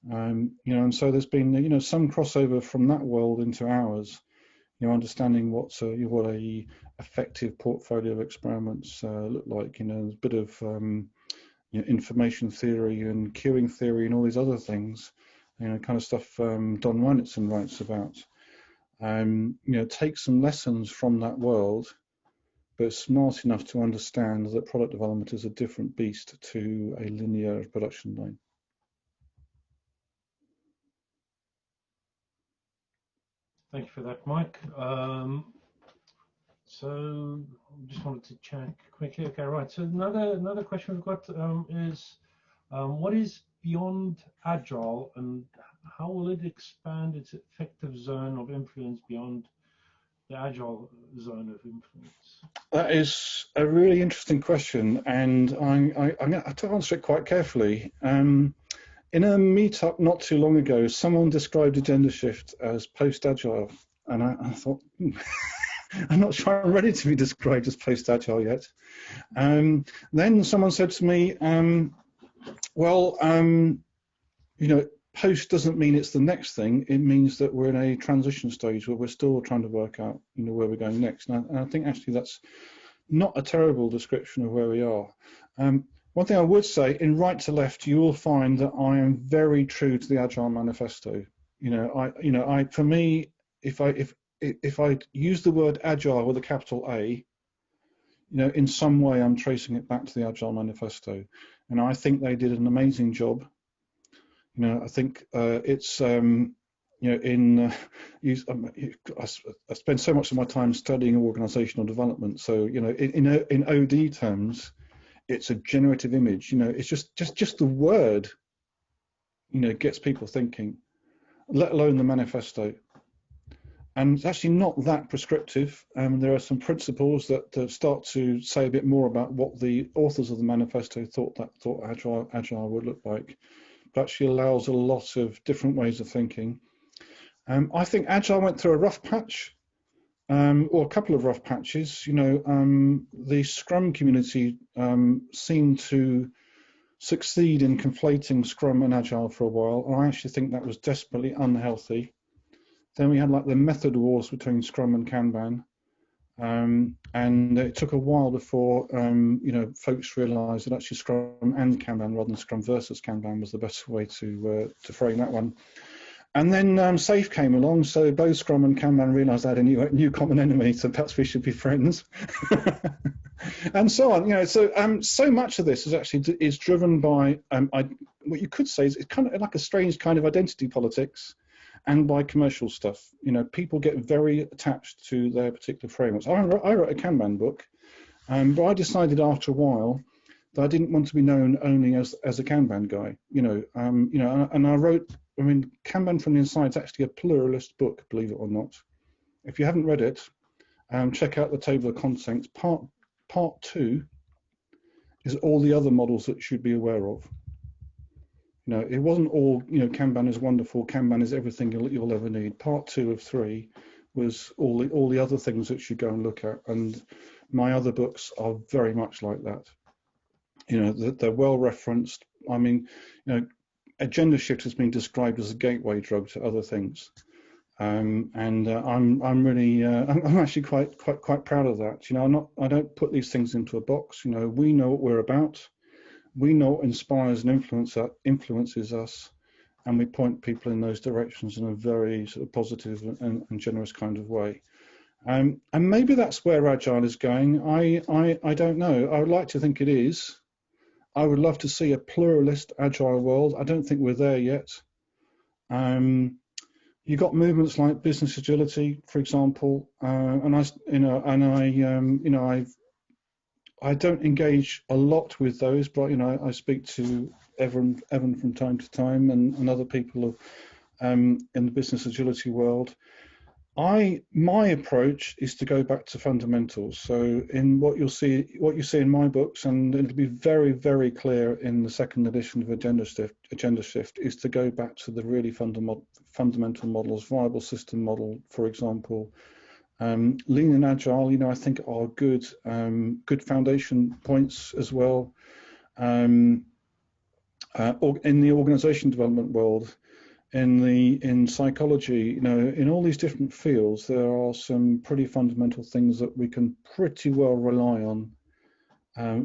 You know, and so there's been, you know, some crossover from that world into ours. You know, understanding what a effective portfolio of experiments look like. You know, there's a bit of you know, information theory and queuing theory and all these other things. You know, kind of stuff Don Reinitson writes about. You know, take some lessons from that world but smart enough to understand that product development is a different beast to a linear production line. Thank you for that, Mike. So just wanted to check quickly. Okay, right. So another question we've got is, what is beyond Agile, and how will it expand its effective zone of influence beyond the Agile zone of influence? That is a really interesting question, and I'm going to have to answer it quite carefully. In a meetup not too long ago, someone described agenda shift as post-agile, and I thought, I'm not sure I'm ready to be described as post-agile yet. Then someone said to me, you know, post doesn't mean it's the next thing. It means that we're in a transition stage where we're still trying to work out, you know, where we're going next. And I think actually that's not a terrible description of where we are. One thing I would say, in right to left, you will find that I am very true to the Agile Manifesto. For me, if I use the word agile with a capital A, you know, in some way I'm tracing it back to the Agile Manifesto, and I think they did an amazing job. You know, I think it's you know, I spend so much of my time studying organizational development. So, you know, in OD terms, it's a generative image. You know, it's just the word, you know, gets people thinking, let alone the manifesto. And it's actually not that prescriptive. There are some principles that start to say a bit more about what the authors of the manifesto thought Agile would look like. But actually allows a lot of different ways of thinking. I think Agile went through a rough patch, or a couple of rough patches. You know, the Scrum community seemed to succeed in conflating Scrum and Agile for a while, and I actually think that was desperately unhealthy. Then we had like the method wars between Scrum and Kanban, and it took a while before you know, folks realised that actually Scrum and Kanban rather than Scrum versus Kanban was the best way to frame that one. And then SAFe came along, so both Scrum and Kanban realised they had a new common enemy, so perhaps we should be friends, and so on. You know, so much of this is actually driven by what you could say is it's kind of like a strange kind of identity politics, and by commercial stuff. You know, people get very attached to their particular frameworks. I wrote a Kanban book, but I decided after a while that I didn't want to be known only as a Kanban guy. You know, and I wrote. I mean, Kanban from the Inside is actually a pluralist book, believe it or not. If you haven't read it, check out the table of contents. Part 2 is all the other models that you should be aware of. You know, it wasn't all, you know, Kanban is wonderful, Kanban is everything you'll ever need. Part 2 of 3 was all the other things that you should go and look at. And my other books are very much like that. You know, they're well referenced. I mean, you know, agenda shift has been described as a gateway drug to other things. I'm really I'm actually quite proud of that. You know, I don't put these things into a box. You know, we know what we're about. We know what inspires and influences us, and we point people in those directions in a very sort of positive and generous kind of way. And maybe that's where Agile is going. I don't know. I would like to think it is. I would love to see a pluralist Agile world. I don't think we're there yet. You got movements like business agility, for example, I don't engage a lot with those, but you know, I speak to Evan from time to time, and other people in the business agility world. My approach is to go back to fundamentals. So in what you see in my books, and it'll be very, very clear in the second edition of Agenda Shift, is to go back to the really fundamental models, viable system model, for example. Lean and Agile, you know, I think are good foundation points as well. In the organization development world, in psychology, you know, in all these different fields, there are some pretty fundamental things that we can pretty well rely on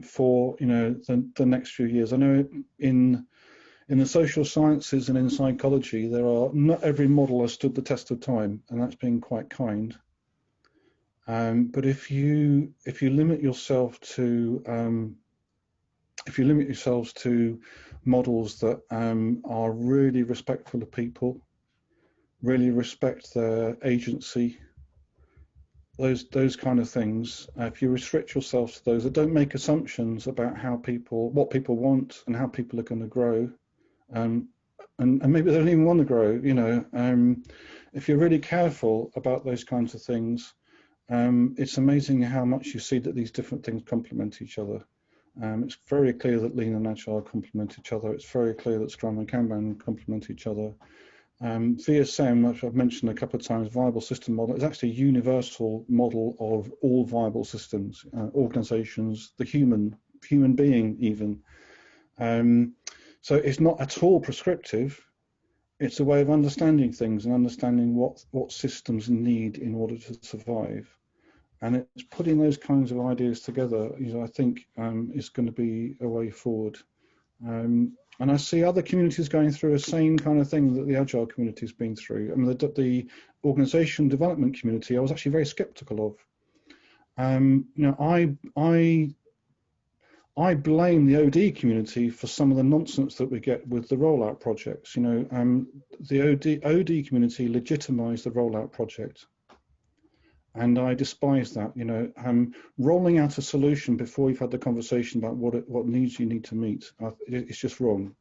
for, you know, the next few years. I know in the social sciences and in psychology, not every model has stood the test of time, and that's been quite kind. But if you limit yourself to models that are really respectful of people, really respect their agency, those kind of things, if you restrict yourself to those that don't make assumptions about what people want and how people are going to grow, and maybe they don't even want to grow, if you're really careful about those kinds of things, it's amazing how much you see that these different things complement each other. It's very clear that Lean and Agile complement each other. It's very clear that Scrum and Kanban complement each other. VSM, which I've mentioned a couple of times, viable system model, is actually a universal model of all viable systems, organizations, the human being even. So it's not at all prescriptive. It's a way of understanding things and understanding what systems need in order to survive. And it's putting those kinds of ideas together, I think is going to be a way forward. And I see other communities going through the same kind of thing that the Agile community has been through. I mean, the organization development community, I was actually very skeptical of. I blame the OD community for some of the nonsense that we get with the rollout projects. The OD community legitimized the rollout project. And I despise that, rolling out a solution before you've had the conversation about what needs you need to meet. It's just wrong.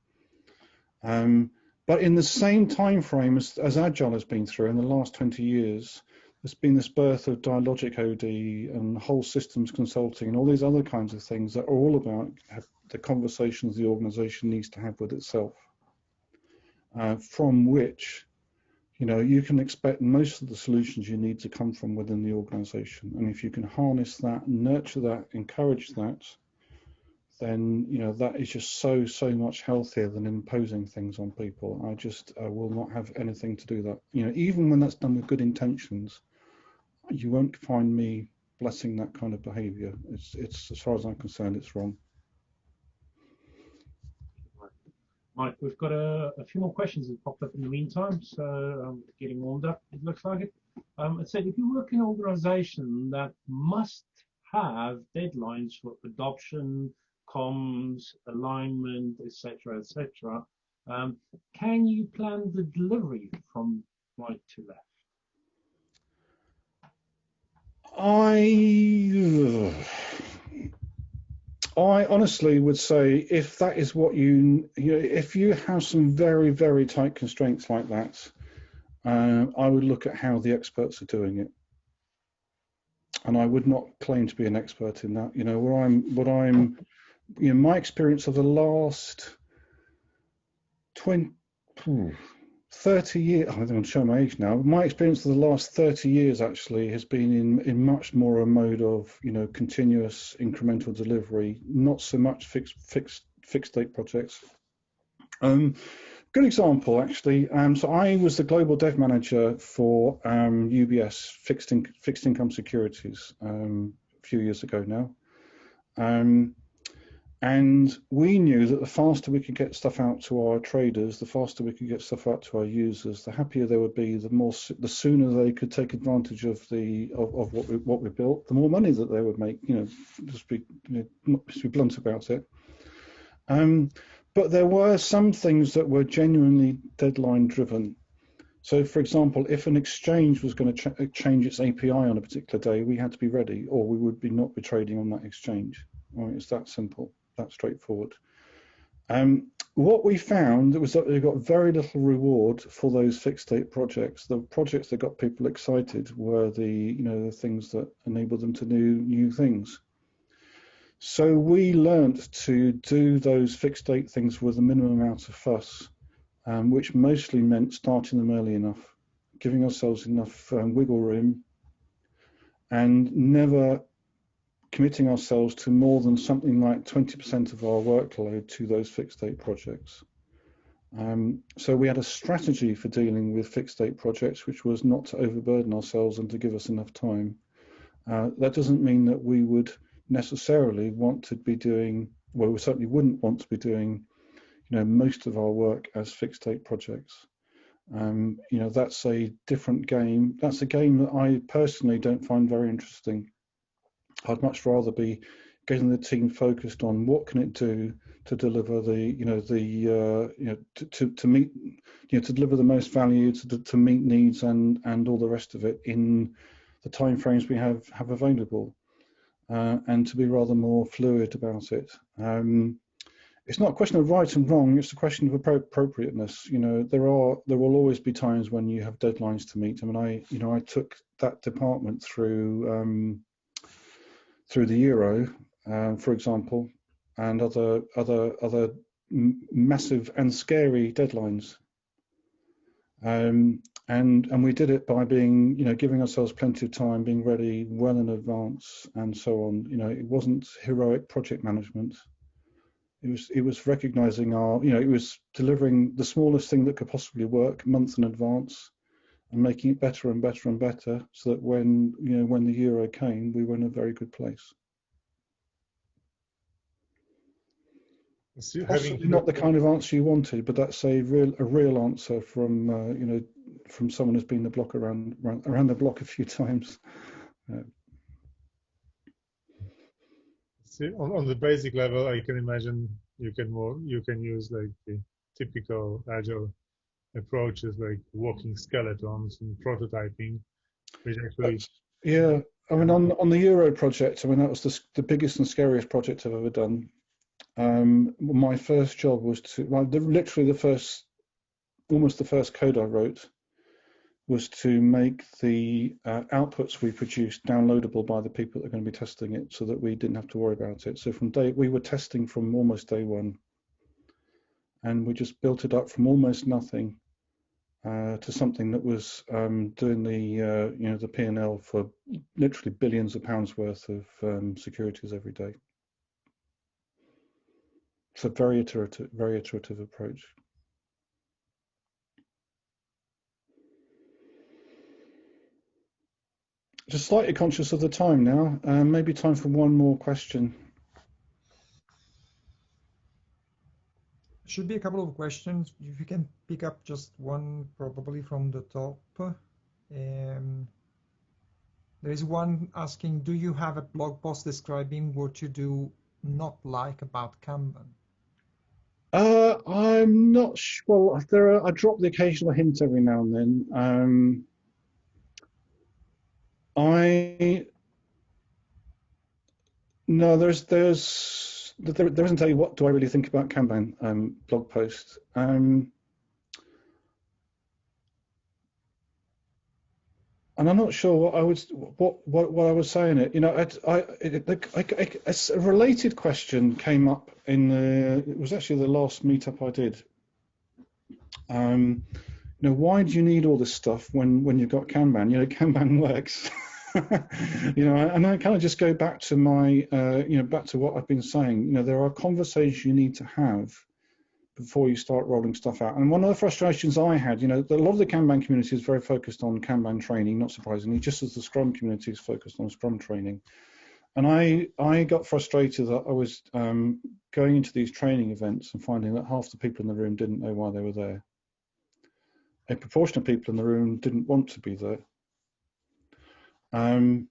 But in the same time frame as Agile has been through in the last 20 years, there's been this birth of dialogic OD and whole systems consulting and all these other kinds of things that are all about the conversations the organization needs to have with itself, from which you can expect most of the solutions you need to come from within the organization. And if you can harness that, nurture that, encourage that, then that is just so much healthier than imposing things on people. I just will not have anything to do that. Even when that's done with good intentions, you won't find me blessing that kind of behavior. It's as far as I'm concerned, it's wrong. Mike, we've got a few more questions that popped up in the meantime, so I'm getting warmed up, it looks like it. It said, if you work in an organization that must have deadlines for adoption, comms, alignment, etc., can you plan the delivery from right to left? I honestly would say, if that is what if you have some very, very tight constraints like that, I would look at how the experts are doing it. And I would not claim to be an expert in that. My experience of the last 30 years, I think I'm showing my age now. My experience of the last 30 years actually has been in much more a mode of continuous incremental delivery, not so much fixed state projects. Good example actually. So I was the global dev manager for UBS fixed income securities a few years ago now. And we knew that the faster we could get stuff out to our traders, the faster we could get stuff out to our users, the happier they would be, the sooner they could take advantage of what we built, the more money that they would make. Just be blunt about it. But there were some things that were genuinely deadline driven. So, for example, if an exchange was going to change its API on a particular day, we had to be ready, or we would not be trading on that exchange. All right, it's that simple. That's straightforward. What we found was that we got very little reward for those fixed state projects. The projects that got people excited were the things that enabled them to do new things. So we learned to do those fixed state things with a minimum amount of fuss, which mostly meant starting them early enough, giving ourselves enough wiggle room, and never committing ourselves to more than something like 20% of our workload to those fixed state projects. So we had a strategy for dealing with fixed state projects, which was not to overburden ourselves and to give us enough time. That doesn't mean that we would necessarily want to be doing, well, we certainly wouldn't want to be doing, most of our work as fixed state projects. That's a different game. That's a game that I personally don't find very interesting. I'd much rather be getting the team focused on what can it do to deliver to meet, to deliver the most value, to meet needs and all the rest of it in the timeframes we have available, and to be rather more fluid about it. It's not a question of right and wrong, it's a question of appropriateness. There will always be times when you have deadlines to meet. I mean, I took that department through the Euro, for example, and other massive and scary deadlines. And we did it by being, giving ourselves plenty of time, being ready well in advance, and so on. It wasn't heroic project management. It was recognizing it was delivering the smallest thing that could possibly work months in advance and making it better and better and better, so that when the Euro came, we were in a very good place. So Possibly not the kind of answer you wanted, but that's a real answer from from someone who's been the block around the block a few times. See, on the basic level, I can imagine you can use like the typical Agile approaches like walking skeletons and prototyping, which actually. Yeah, I mean, on the Euro project, I mean, that was the biggest and scariest project I've ever done. My first job was literally almost the first code I wrote was to make the outputs we produced downloadable by the people that are going to be testing it, so that we didn't have to worry about it. So we were testing from almost day one, and we just built it up from almost nothing to something that was doing the P&L for literally billions of pounds worth of securities every day. It's a very iterative approach. Just slightly conscious of the time now. Maybe time for one more question. Should be a couple of questions. If you can pick up just one, probably from the top. There is one asking, do you have a blog post describing what you do not like about Kanban? I'm not sure. I drop the occasional hint every now and then. There isn't a what do I really think about Kanban blog post. And I'm not sure what I was saying. A related question came up it was actually the last meetup I did. Why do you need all this stuff when you've got Kanban? Kanban works. And I kind of just go back to back to what I've been saying. There are conversations you need to have before you start rolling stuff out. And one of the frustrations I had, a lot of the Kanban community is very focused on Kanban training, not surprisingly, just as the Scrum community is focused on Scrum training. And I got frustrated that I was going into these training events and finding that half the people in the room didn't know why they were there. A proportion of people in the room didn't want to be there. And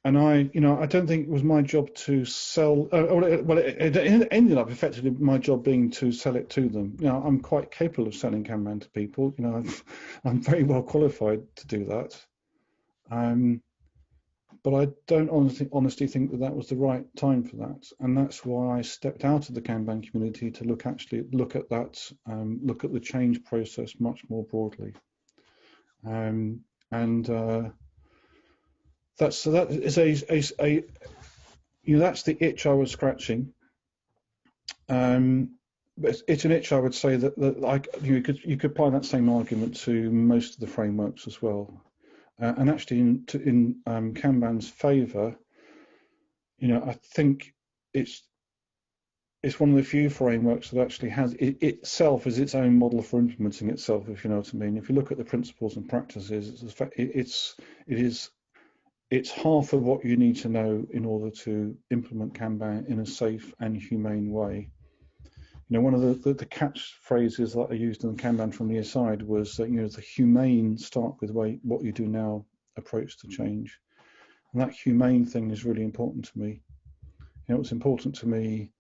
I don't think it was my job to sell. It ended up effectively my job being to sell it to them. I'm quite capable of selling Kanban to people. I'm very well qualified to do that. But I don't honestly think that was the right time for that, and that's why I stepped out of the Kanban community to look at the change process much more broadly. That's the itch I was scratching. But it's an itch I would say that you could apply that same argument to most of the frameworks as well. And actually, in Kanban's favour, I think it's one of the few frameworks that actually has itself as its own model for implementing itself. If you know what I mean. If you look at the principles and practices, it's half of what you need to know in order to implement Kanban in a safe and humane way. You know, one of the catchphrases that I used in the Kanban from the aside was that, you know, the humane start with what you do now approach to change. And that humane thing is really important to me. You know, it was important to me,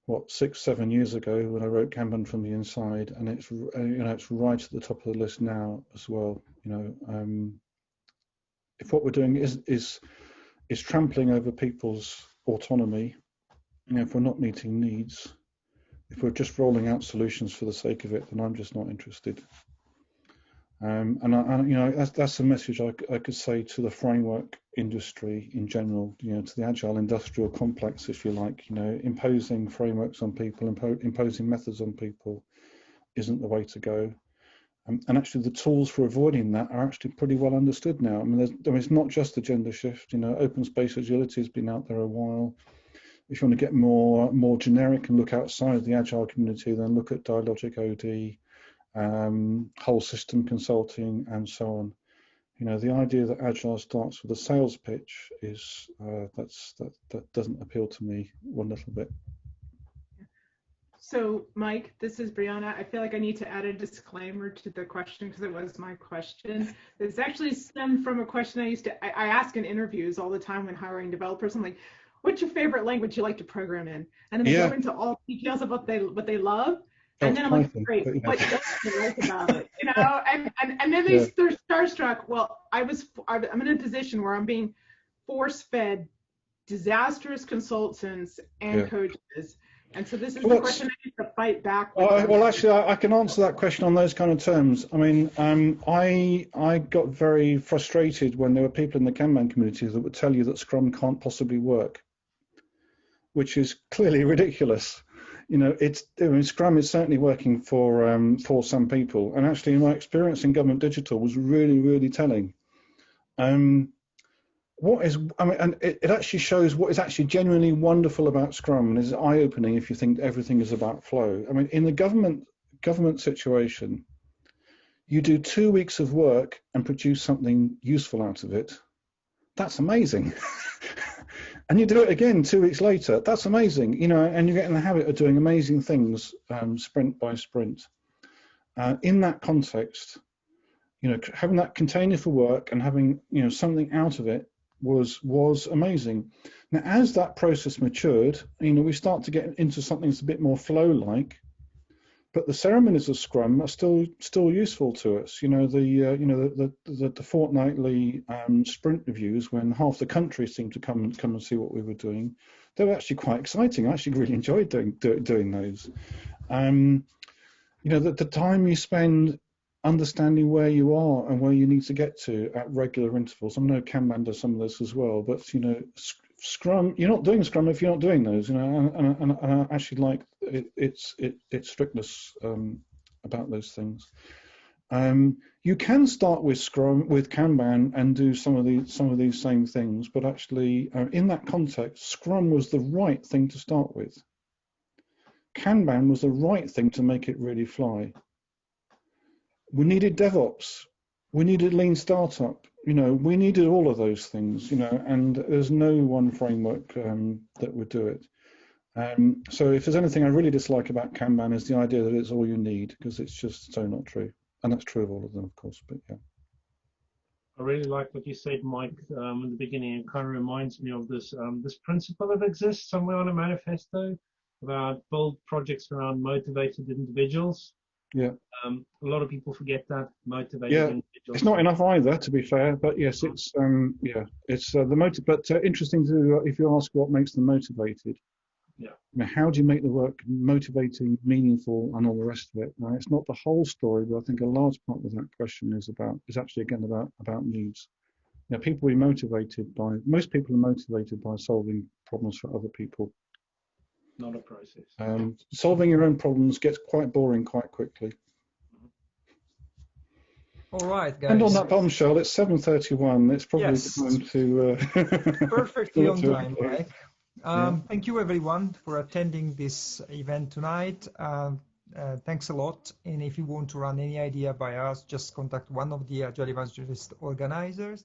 6-7 years ago when I wrote Kanban from the inside, and it's, you know, it's right at the top of the list now as well. You know, if what we're doing is trampling over people's autonomy, you know, if we're not meeting needs, if we're just rolling out solutions for the sake of it, then I'm just not interested. And you know, that's a message I could say to the framework industry in general, you know, to the agile industrial complex, if you like. You know, imposing frameworks on people, imposing methods on people isn't the way to go. And actually the tools for avoiding that are actually pretty well understood now. I mean, it's not just a gender shift. You know, open space agility has been out there a while. If you want to get more generic and look outside the agile community, then look at dialogic OD, whole system consulting, and so on. You know, the idea that agile starts with a sales pitch is that doesn't appeal to me one little bit. So, Mike, this is Brianna. I feel like I need to add a disclaimer to the question because it was my question. It's actually stemmed from a question I ask in interviews all the time when hiring developers. I'm like, what's your favorite language you like to program in? And then they go into all details of what they love. And then I'm like, great, what don't you like about it? You know, and then they're starstruck. Well, I'm in a position where I'm being force-fed disastrous consultants and coaches. And so this is the question I need to fight back with. Well, actually, I can answer that question on those kind of terms. I mean, I got very frustrated when there were people in the Kanban community that would tell you that Scrum can't possibly work, which is clearly ridiculous. You know, Scrum is certainly working for some people, and actually, my experience in government digital was really, really telling. And it actually shows what is actually genuinely wonderful about Scrum, and is eye-opening if you think everything is about flow. I mean, in the government situation, you do 2 weeks of work and produce something useful out of it. That's amazing. And you do it again 2 weeks later. That's amazing, you know, and you get in the habit of doing amazing things, sprint by sprint. In that context, you know, having that container for work and having, you know, something out of it was amazing. Now, as that process matured, you know, we start to get into something that's a bit more flow-like, but the ceremonies of Scrum are still useful to us. You know, the fortnightly sprint reviews, when half the country seemed to come and see what we were doing, they were actually quite exciting. I actually really enjoyed doing those. You know, the time you spend understanding where you are and where you need to get to at regular intervals. I know Kanban does some of this as well, but you know, Scrum, you're not doing Scrum if you're not doing those. You know, and I actually like its strictness about those things. You can start with Scrum, with Kanban, and do some of these same things, but actually, in that context, Scrum was the right thing to start with. Kanban was the right thing to make it really fly. We needed DevOps, we needed Lean Startup, you know, we needed all of those things, you know, and there's no one framework that would do it. So if there's anything I really dislike about Kanban is the idea that it's all you need, because it's just so not true. And that's true of all of them, of course, but yeah. I really like what you said, Mike, in the beginning. It kind of reminds me of this principle that exists somewhere on a manifesto about build projects around motivated individuals. Yeah. A lot of people forget that motivated individuals. It's not enough either, to be fair. But yes, it's it's the motive. But interesting to if you ask what makes them motivated. Yeah. You know, how do you make the work motivating, meaningful, and all the rest of it? Now, it's not the whole story, but I think a large part of that question is actually again about needs. You know, most people are motivated by solving problems for other people. Not a process. Solving your own problems gets quite boring quite quickly. All right, guys. And on that bombshell, it's 7:31. It's probably time to... Perfectly on time, Mike. Thank you, everyone, for attending this event tonight. Thanks a lot. And if you want to run any idea by us, just contact one of the Agile Evangelist organizers.